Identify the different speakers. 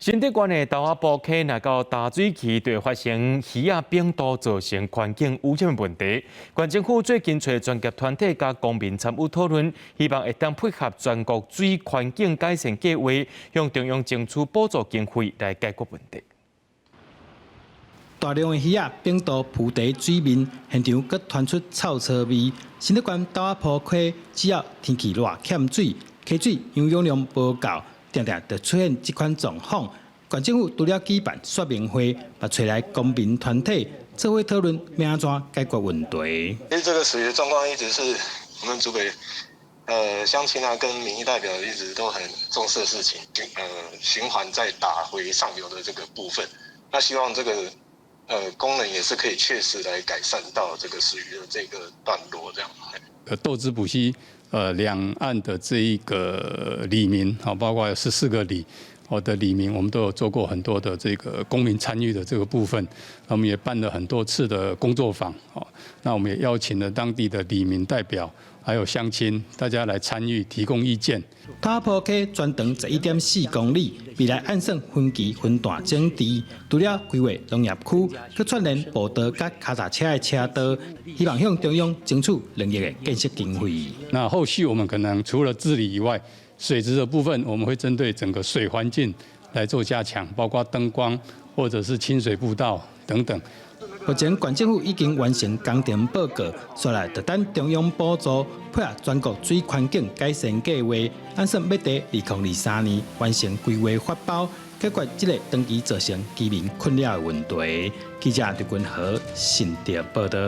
Speaker 1: 新德县的豆仔埔溪若到大水期，就会发生鱼仔病毒造成环境污染的问题。县政府最近找专业团体甲公民参与讨论，希望会当配合全国水环境改善计划，向中央争取补助经费来解决问题。
Speaker 2: 大量的鱼仔病毒浮在水面，现场阁传出臭臭味。新德县豆仔埔溪只要天气热欠水，溪水游泳量无够，常常就出现这款状况。县政府除了举办说明会，也找来公民团体做伙讨论，要怎解决问题。
Speaker 3: 其实这个水的状况一直是我们竹北乡亲跟民意代表一直都很重视的事情，循环再打回上游的这个部分。那希望这个功能也是可以确实来改善到这个水的这个段落这样。
Speaker 4: 豆子补溪两岸的这一个里民包括有14个里的里民，我们都有做过很多的这个公民参与的这个部分，我们也办了很多次的工作坊，那我们也邀请了当地的里民代表，还有乡亲，大家来参与提供意见。
Speaker 2: 豆仔埔溪全长11.4公里，未来按算分期分段整治，除了规划农业区，佮串联步道甲脚踏车的车道，希望向中央争取2亿的建设经费。
Speaker 4: 那后续我们可能除了治理以外，水质的部分，我们会针对整个水环境来做加强，包括灯光或者是清水步道等等。
Speaker 2: 目前县政府已经完成工程报告，接来就等中央补助，配合全国水环境改善计划，按算要在2023年完成规划发包，解决这个长期造成居民困扰的问题。记者刘君豪，新竹报道。